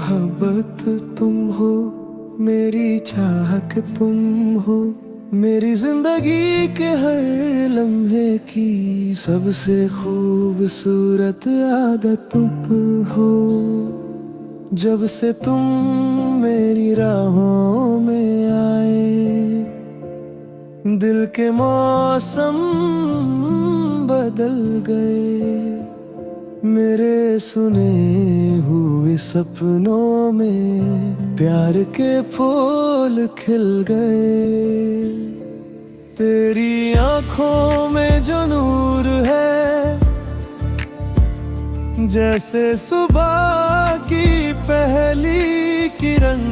मोहब्बत तुम हो, मेरी चाहत तुम हो, मेरी जिंदगी के हर लम्हे की सबसे खूबसूरत आदत तुम हो। जब से तुम मेरी राहों में आए, दिल के मौसम बदल गए। मेरे सुने हुए सपनों में प्यार के फूल खिल गए। तेरी आंखों में जो नूर है, जैसे सुबह की पहली किरण।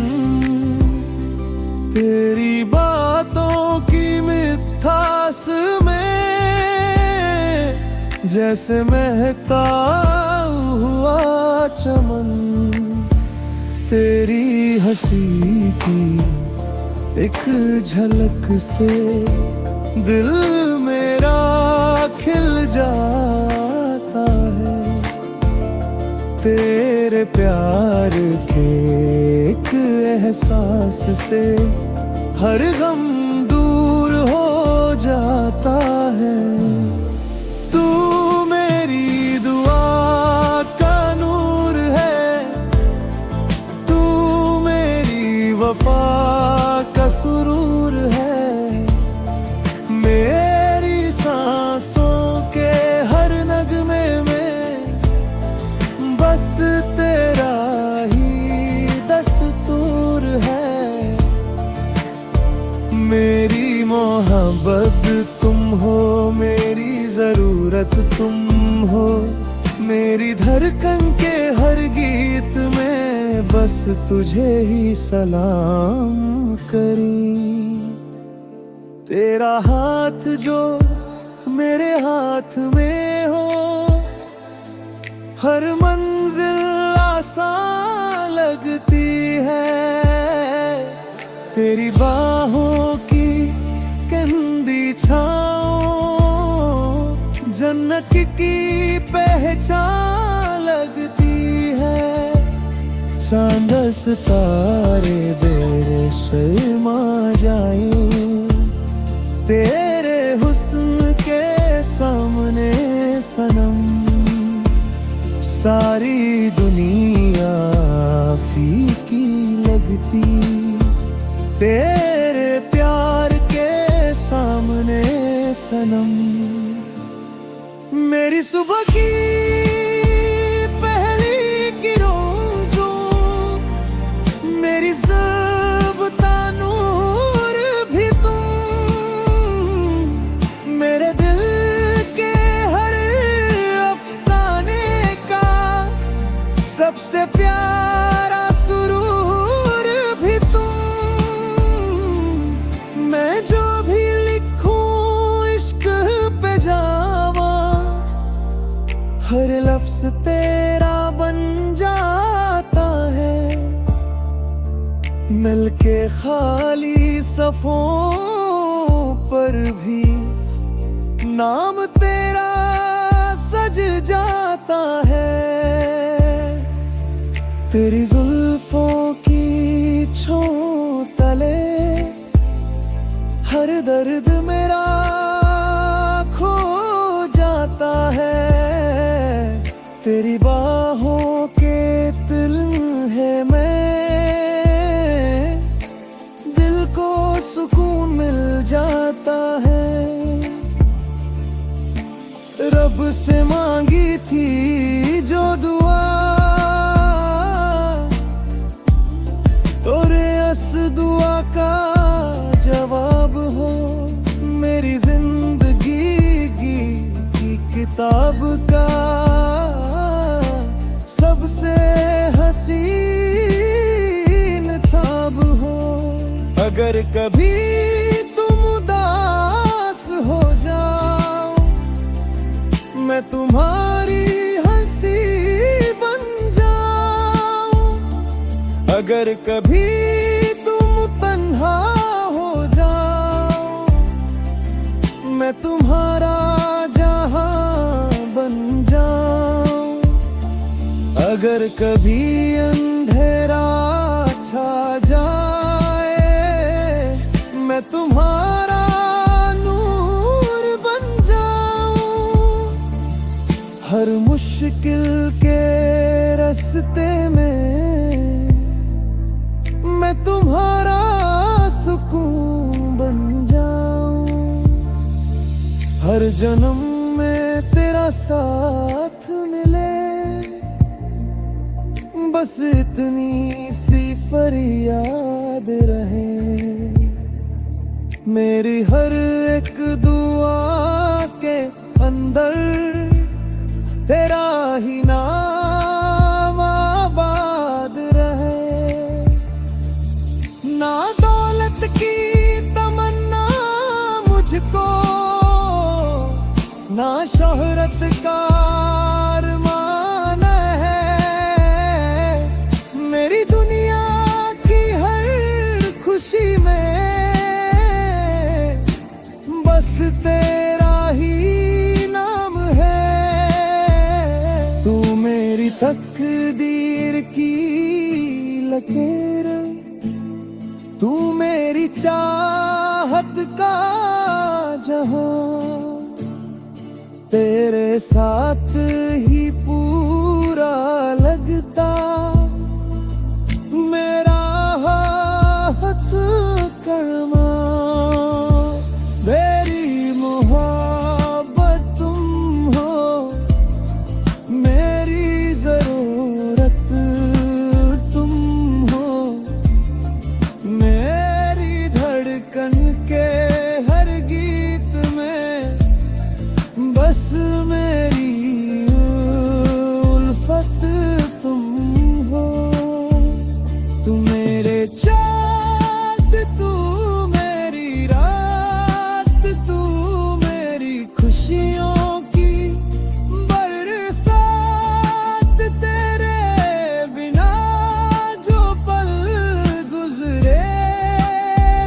तेरी बातों की मिठास में जैसे महका हुआ चमन। तेरी हंसी की एक झलक से दिल मेरा खिल जाता है। तेरे प्यार के एक एहसास से हर गम दूर हो जाता है। तू मेरी दुआ का नूर है, तू मेरी वफा का सुरूर है। मेरी सांसों के हर नगमे में बस तेरा ही दस्तूर है। मेरी मोहब्बत तुम हो, मेरी जरूरत तुम हो, मेरी धड़कन के हर गीत में बस तुझे ही सलाम करी। तेरा हाथ जो मेरे हाथ में हो, हर मंजिल आसान लगती है। तेरी बाहों की गंदी छाँव जन्नत की पहचान लगती है। चांद सितारे मेरे शर्मा जाए तेरे हुस्न के सामने सनम। सारी दुनिया फीकी लगती तेरे प्यार के सामने सनम। मेरी सुबह की पहली किरण जो मेरी ज़ाबता नूर भी तुम। मेरे दिल के हर अफसाने का सबसे प्यारा सुरूर भी तुम। मैं जो भी लिखूं इश्क पे जावा, हर लफ्ज तेरा बन जाता है। मिलके खाली सफ़ों पर भी नाम तेरा सज जाता है। तेरी जुल्फों की छाँव तले हर दर्द मेरा खो जाता है। तेरी बाहों के दिल है मैं, दिल को सुकून मिल जाता है। रब से मांगी थी जो दुआ, तोरे अस दुआ का जवाब हो। मेरी जिंदगी की किताब का सबसे हसीन ख्वाब हो। अगर कभी तुम उदास हो जाओ, मैं तुम्हारी हंसी बन जाऊं। अगर कभी तुम तन्हा हो जाओ, मैं तुम्हारा जहां बन जाऊं। अगर कभी अंधेरा हर मुश्किल के रास्ते में मैं तुम्हारा सुकून बन जाऊं। हर जन्म में तेरा साथ मिले, बस इतनी सी फरियाद रहे। मेरी हर एक दुआ के अंदर तेरा ही नाम आबाद रहे। ना दौलत की तमन्ना मुझको, ना शोहरत का अरमान है। मेरी दुनिया की हर खुशी में बस तेरा ही नाम है। तू मेरी तकदीर की लकीर, तू मेरी चाहत का जहां। तेरे साथ ही पूरा लगता मेरा हाथ कर्मा। मेरी मोहब्बत तुम हो, मेरी जरूरत तुम हो। मेरी धड़कन के हर गीत में बस मेरी उल्फत तुम हो। तू मेरे चाँद, तू मेरी रात, तू मेरी खुशियों की बरसात। तेरे बिना जो पल गुजरे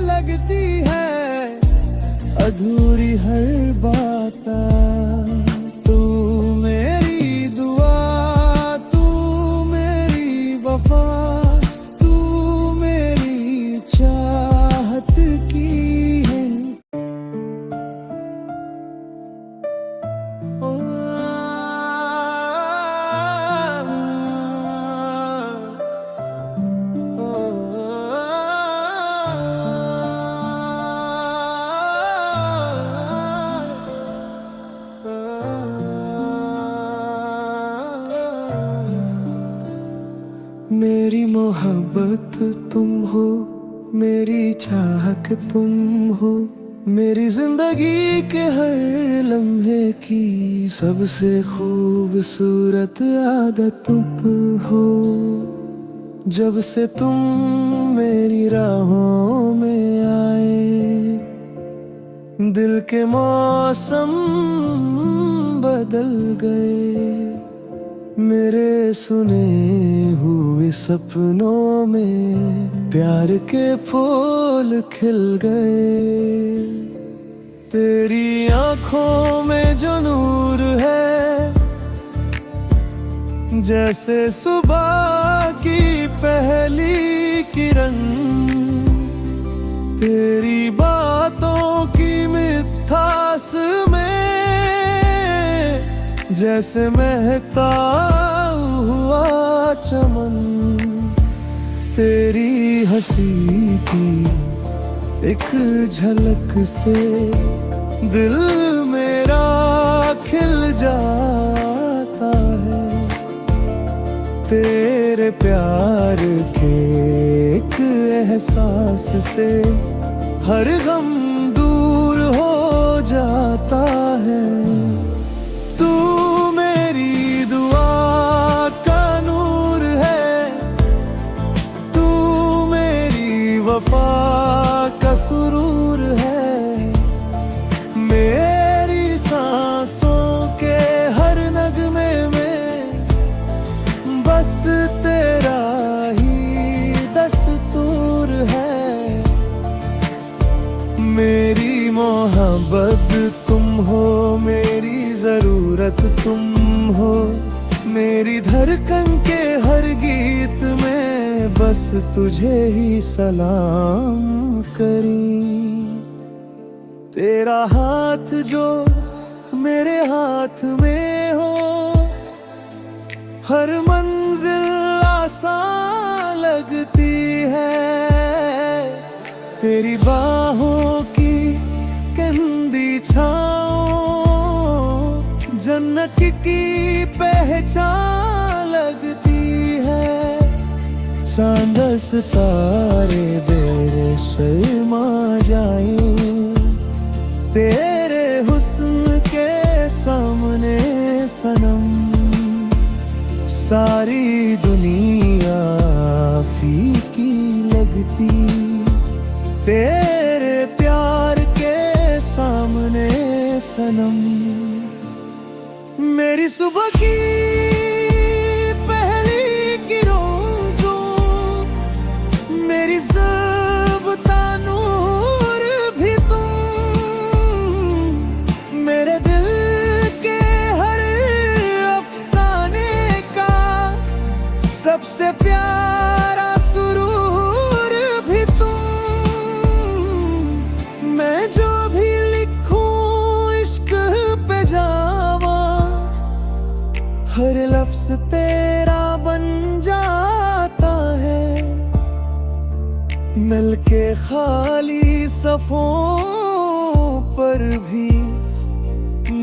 लगती है अधूरी हर बात। तू मेरी दुआ, तू मेरी वफा, तू मेरी चाहत की है। मेरी मोहब्बत तुम हो, मेरी चाहत तुम हो। मेरी जिंदगी के हर लम्हे की सबसे खूबसूरत आदत तुम हो। जब से तुम मेरी राहों में आए, दिल के मौसम बदल गए। मेरे सुने हुए सपनों में प्यार के फूल खिल गए। तेरी आंखों में जो नूर है, जैसे सुबह की पहली किरण। तेरी बातों की मिठास में जैसे महकता हुआ चमन। तेरी हंसी की एक झलक से दिल मेरा खिल जाता है। तेरे प्यार के एक एहसास से हर गम दूर हो जाता है। तू मेरी दुआ का नूर है, तू मेरी वफा का सुरूर है। मेरी सांसों के हर नगमे में बस तेरा ही दस्तूर है। मेरी मोहब्बत तुम हो, मेरी जरूरत तुम हो। मेरी धड़कन के हर गीत में बस तुझे ही सलाम करी। तेरा हाथ जो मेरे हाथ में हो, हर मंजिल आसान लगती है, तेरी बाहों की गंदी छाँव जन्नत की पहचान लगती है। चांद सितारे मेरे शर्मा जाए तेरे हुस्न के सामने सनम। सारी दुनिया फीकी लगती तेरे प्यार के सामने सनम। मेरी सुबह की पहली किरण जो मेरी ज़िंदगी नूर भी तुम। मेरे दिल के हर अफसाने का सबसे प्यारा सुरूर भी तुम। मैं जो भी लिखूं इश्क पे जावा, हर लफ्ज तेरा बन जाता है। मिलके खाली सफ़ों पर भी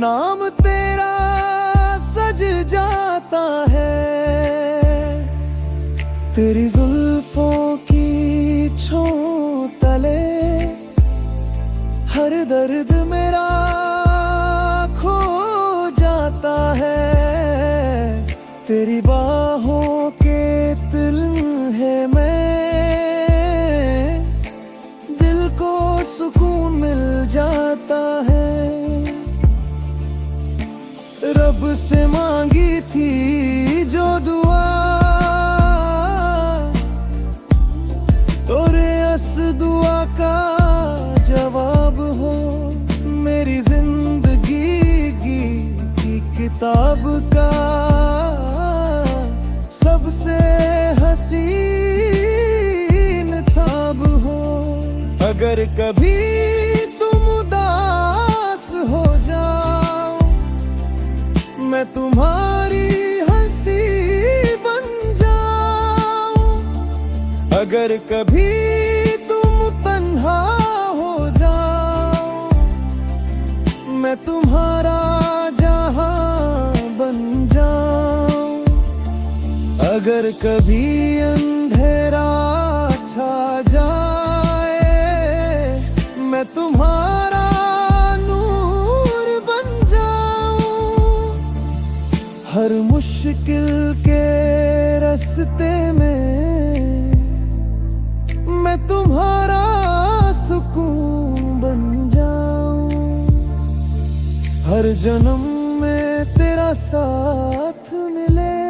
नाम तेरा सज जाता है। तेरी जुल्फों की छाँव तले हर दर्द मेरा खो जाता है। तेरी बाहों के दिल है मैं, दिल को सुकून मिल जाता है। रब से मांगी थी जो दुआ, तोरे अस दुआ का जवाब हो। मेरी जिंदगी की किताब का सबसे हसीन ख्वाब हो। अगर कभी तुम उदास हो जाओ, मैं तुम्हारी हंसी बन जाऊं। अगर कभी तुम तन्हा हो जाओ, मैं तुम्हारा जहां बन जाऊं। अगर कभी अंधेरा छा जाए, मैं तुम्हारा नूर बन जाऊं। हर मुश्किल के रास्ते में मैं तुम्हारा सुकून बन जाऊं। हर जन्म में तेरा साथ मिले,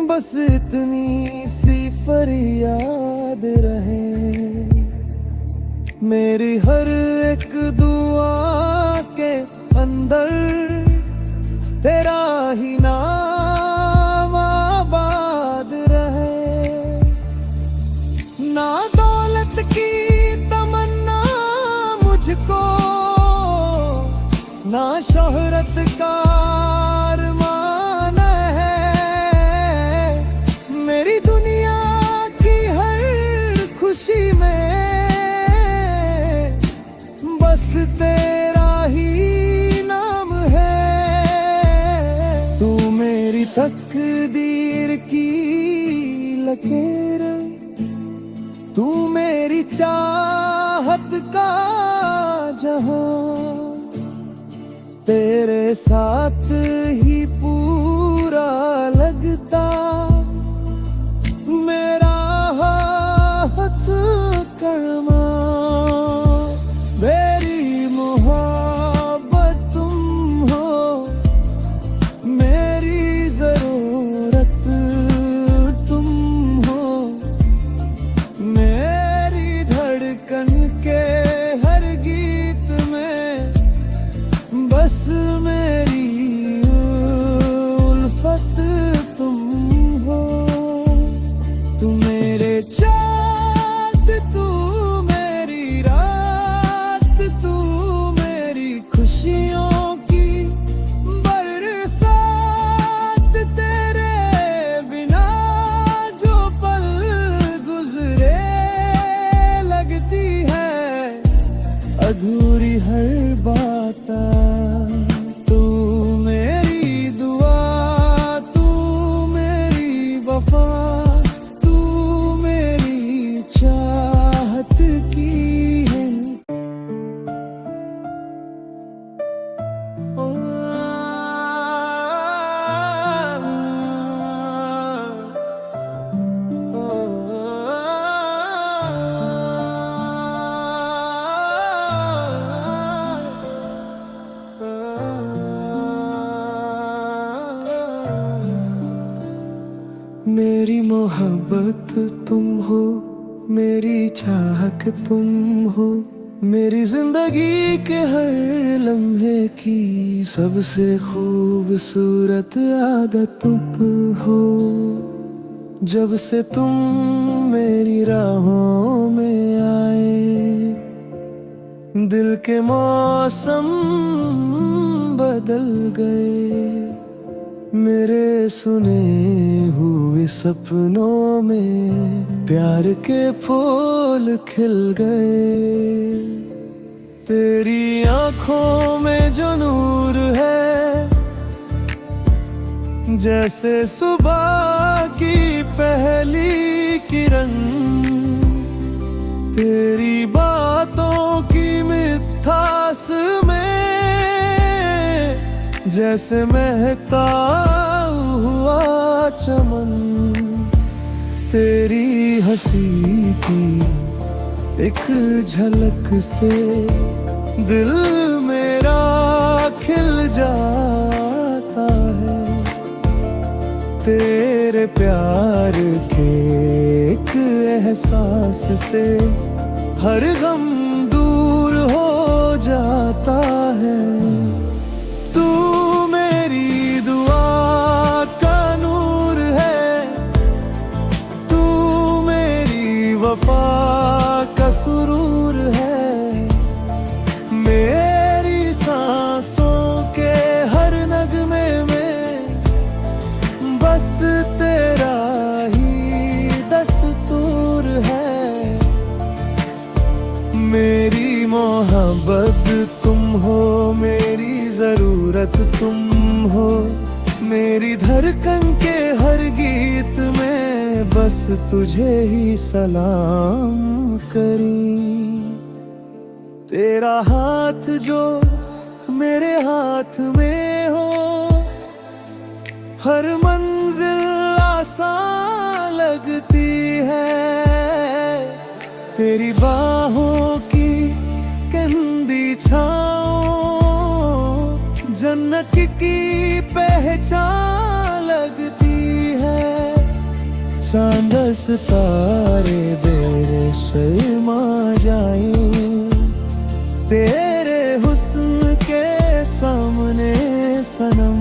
बस इतनी सी फरियाद रहे। मेरी हर एक दुआ के अंदर तेरा ही नाम आबाद रहे। ना दौलत की तमन्ना मुझको, ना शोहरत का अरमान है। मेरी दुनिया की हर खुशी में बस तेरा ही नाम है। तू मेरी तकदीर की लकीर, तू मेरी चाहत का जहां। तेरे साथ ही पूरा लगता मेरा हक कर्मा। मेरी मोहब्बत तुम हो, मेरी जरूरत तुम हो। मेरी धड़कन के हर गीत में बस मेरी अधूरी हर बात तू मेरी दुआ, तू मेरी वफा, तू मेरी चाहत की है। मेरी मोहब्बत तुम हो, मेरी चाहत तुम हो, मेरी जिंदगी के हर लम्हे की सबसे खूबसूरत आदत तुम हो। जब से तुम मेरी राहों में आए, दिल के मौसम बदल गए। मेरे सुने हुए सपनों में प्यार के फूल खिल गए। तेरी आंखों में जो नूर है, जैसे सुबह की पहली किरण। तेरी बातों की मिठास में जैसे महका हुआ चमन। तेरी हंसी की एक झलक से दिल मेरा खिल जाता है। तेरे प्यार के एक एहसास से हर गम दूर हो जाता है। तू मेरी दुआ का नूर है, तू मेरी वफा का सुरूर है। मेरी सांसों के हर नगमे में बस तेरा ही दस्तूर है। मेरी मोहब्बत तुम हो, मेरी जरूरत तुम हो, मेरी धड़कन के हर गीत में बस तुझे ही सलाम करी। तेरा हाथ जो मेरे हाथ में हो, हर मंजिल आसान लगती है। तेरी बाहों की गंदी छाँव जन्नत की पहचान लगती है। चांद सितारे बेरे शर्मा जाए तेरे हुस्न के सामने सनम।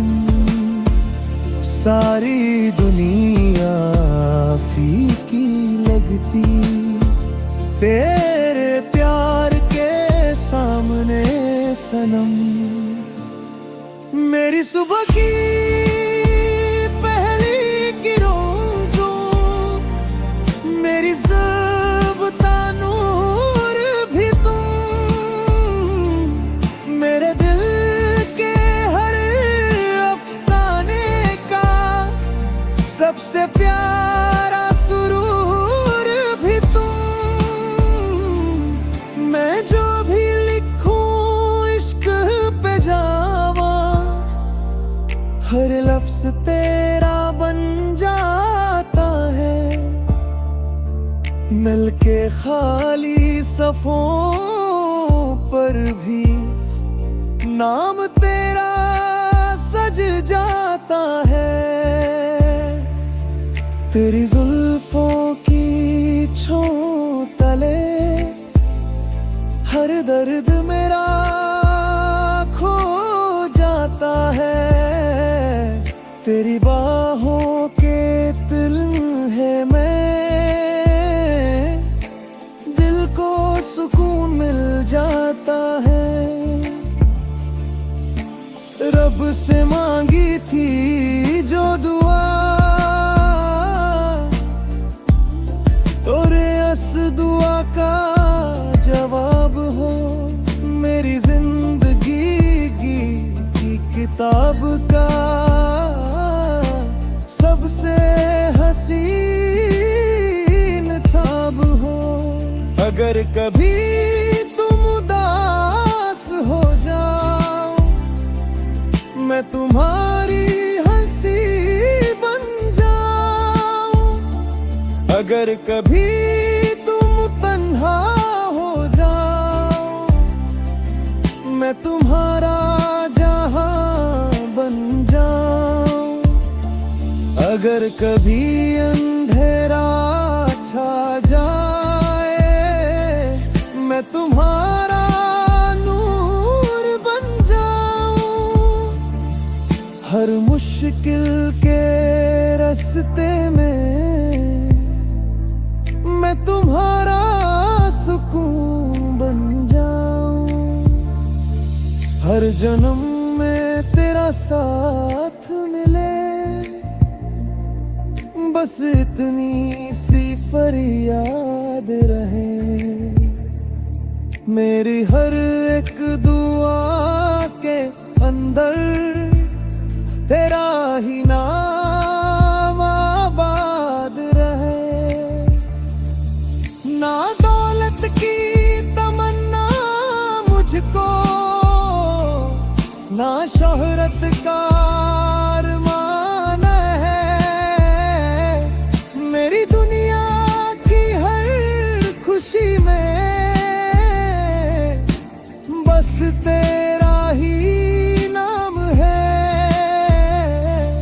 सारी दुनिया फीकी लगती तेरे प्यार के सामने सनम। मेरी सुबह की पहली किरण जो मेरी ज़िंदगी नूर भी तुम। मेरे दिल के हर अफसाने का सबसे प्यारा सुरूर भी तुम। मैं जो भी लिखूं इश्क पे जावा, हर लफ्ज तेरा बन जाता है। मिलके खाली सफ़ों पर भी नाम तेरा सज जाता है। तेरी जुल्फों की छाँव तले हर दर्द मेरा खो जाता है। तेरी बाहों के दिल है मैं, दिल को सुकून मिल जाता है। रब से मांगी थी जो दुआ, तोरे अस दुआ का जवाब हो। अगर कभी तुम तन्हा हो जाओ, मैं तुम्हारा जहां बन जाऊं। अगर कभी अंधेरा छा जाए, मैं तुम्हारा नूर बन जाऊं। हर मुश्किल के रास्ते में मैं तुम्हारा सुकून बन जाऊं। हर जन्म में तेरा साथ मिले, बस इतनी सी फरियाद रहे। मेरी हर एक दुआ के अंदर तेरा ही नाम आबाद रहे। ना दौलत की तमन्ना मुझको, ना शोहरत का अरमान है। मेरी दुनिया की हर खुशी में बस तेरा ही नाम है।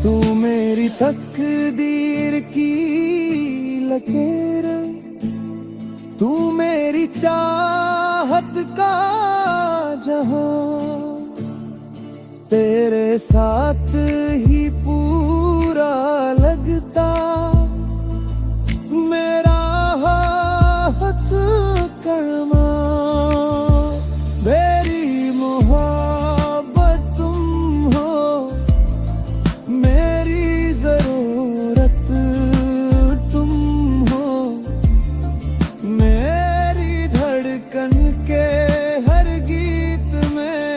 तू मेरी तकदीर की लकीर, तू मेरी चाहत का जहां। तेरे साथ ही पूरा लगता मेरा हाथ कर्मा। मेरी मोहब्बत तुम हो, मेरी जरूरत तुम हो। मेरी धड़कन के हर गीत में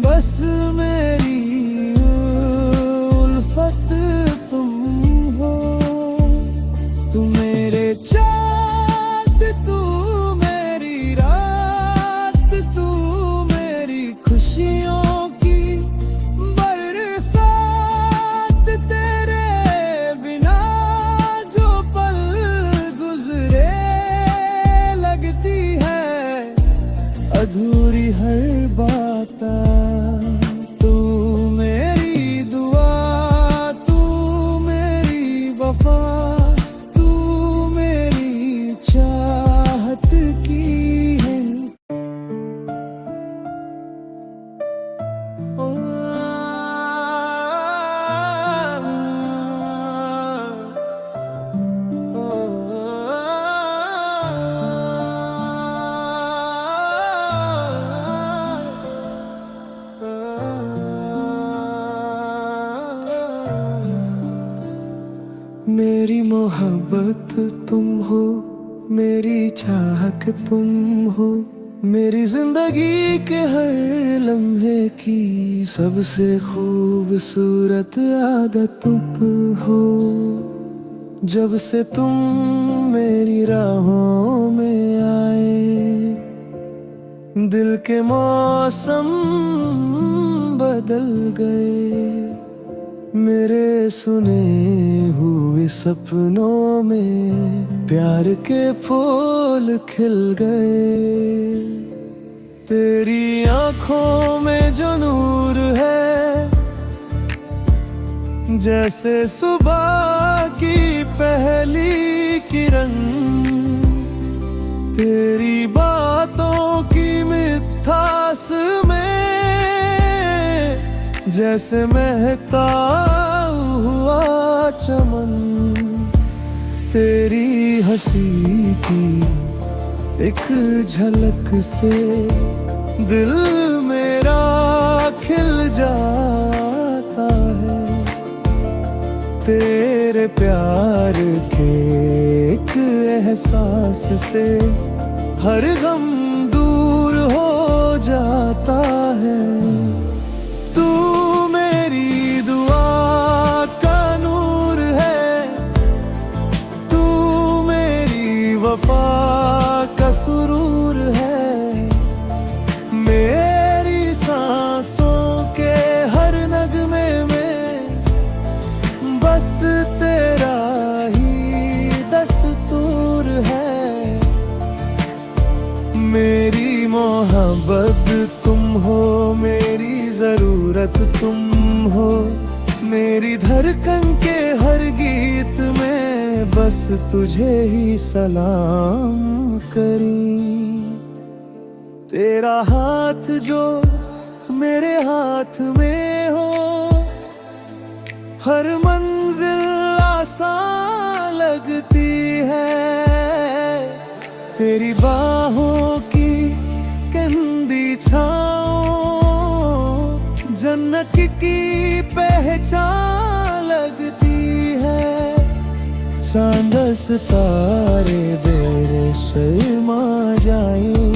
बस मेरी उल्फत तुम हो। तू मेरे चाँद, तू मेरी रात, तू मेरी खुशियों की बरसात। तेरे बिना जो पल गुजरे लगती है अधूरी हर बात। तू मेरी दुआ, तू मेरी वफा, तू मेरी चाहत की है। मेरी मोहब्बत तुम हो, मेरी चाहत तुम हो। मेरी जिंदगी के हर लम्हे की सबसे खूबसूरत आदत तुम हो। जब से तुम मेरी राहों में आए, दिल के मौसम बदल गए। मेरे सुने हुए सपनों में प्यार के फूल खिल गए। तेरी आंखों में जो नूर है, जैसे सुबह की पहली किरण। तेरी बातों की मिठास में जैसे महका हुआ चमन। तेरी हंसी की एक झलक से दिल मेरा खिल जाता है। तेरे प्यार के एक एहसास से हर गम दूर हो जाता है। तू मेरी दुआ का नूर है, तू मेरी वफा का सुरूर है। मेरी सांसों के हर नगमे में बस तेरा ही मेरी मोहब्बत तुम हो, मेरी जरूरत तुम हो, मेरी धड़कन के हर गीत में बस तुझे ही सलाम करी। तेरा हाथ जो मेरे हाथ में हो, हर मंजिल आसान लगती है। तेरी बाहों की कंदी छाँव जन्नत की पहचान लगती है। चांद सितारे मेरे शर्मा जाए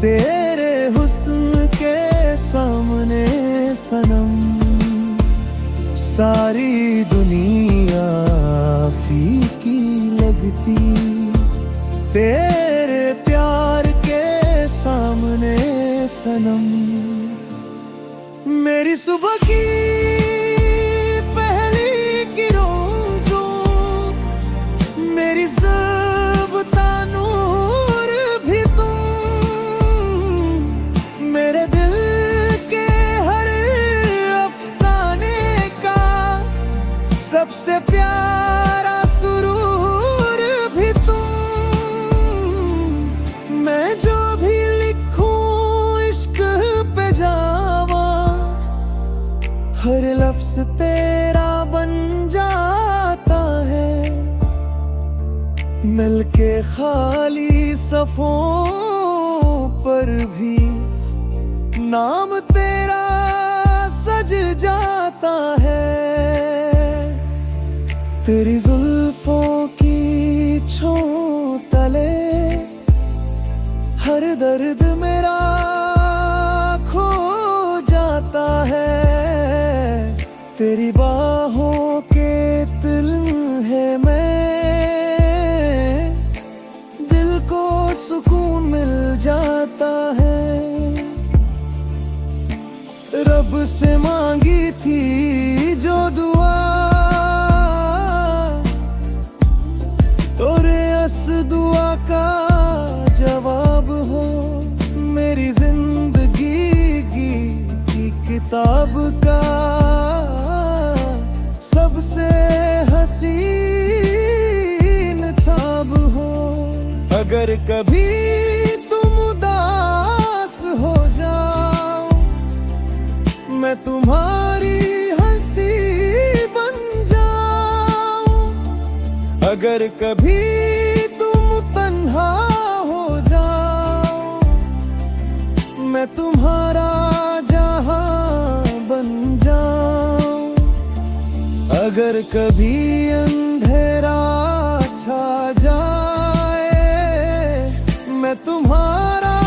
तेरे हुस्न के सामने सनम। सारी दुनिया फीकी लगती तेरे प्यार के सामने सनम। मेरी सुबह की पहली किरण जो, मेरी ज़ाबिता नूर भी तुम, मेरे दिल के हर अफसाने का सबसे प्यारा सुरूर भी तुम। मैं जो भी लिखूं इश्क पे जावा, हर लफ्ज तेरा बन जाता है। मिलके खाली सफ़ों पर भी नाम तेरा सज जाता है। तेरी जुल्फों की छाँव तले हर दर्द मेरा खो जाता है। तेरी बाहों के दिल है मैं, दिल को सुकून मिल जाता है। रब से मांगी थी जो दुआ, तोरे अस दुआ का जवाब हो। मेरी जिंदगी की किताब का सबसे हसीन ख्वाब हो। अगर कभी तुम उदास हो जाओ, मैं तुम्हारी हंसी बन जाऊं। अगर कभी तुम तन्हा हो जाओ, मैं तुम्हारा जहां बन जाऊं। अगर कभी अंधेरा छा जाए, मैं तुम्हारा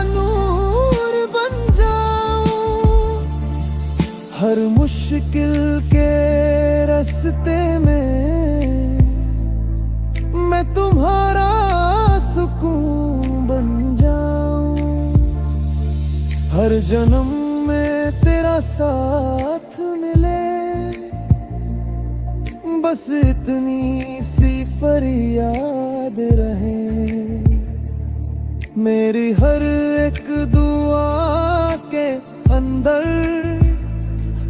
नूर बन जाऊं। हर मुश्किल के रास्ते में मैं तुम्हारा सुकून बन जाऊं। हर जन्म में तेरा साथ मिले, बस इतनी सी फरियाद रहे। मेरी हर एक दुआ के अंदर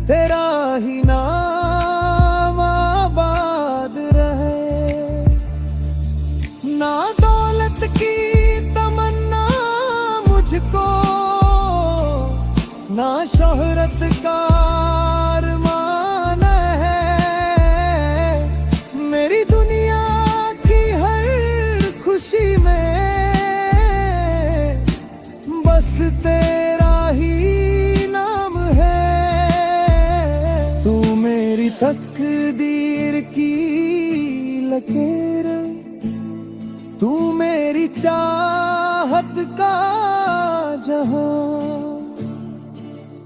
तेरा ही नाम आबाद रहे। ना दौलत की तमन्ना मुझको, ना शोहरत का अरमान है। मेरी दुनिया की हर खुशी में बस तेरा ही नाम है। तू मेरी तकदीर की लकीर, तू मेरी चाहत का जहां।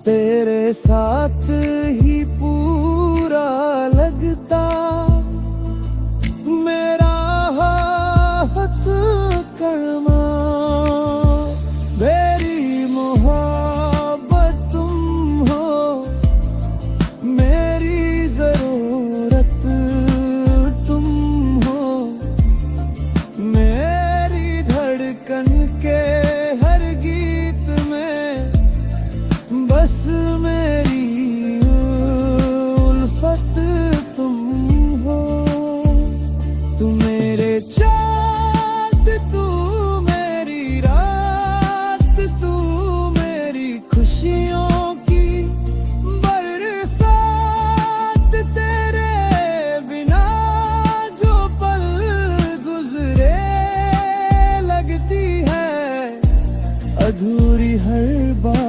तेरे साथ ही पूरा लगता मेरा हक कर्मा। मेरी मोहब्बत तुम हो, मेरी जरूरत तुम हो, मेरी धड़कन के के हर गीत में बस मेरी उल्फत तुम हो। तुम मेरे चाँद, तू मेरी रात, तू मेरी खुशियों की बरसात। तेरे बिना जो पल गुजरे लगती है अधूरी हर बात।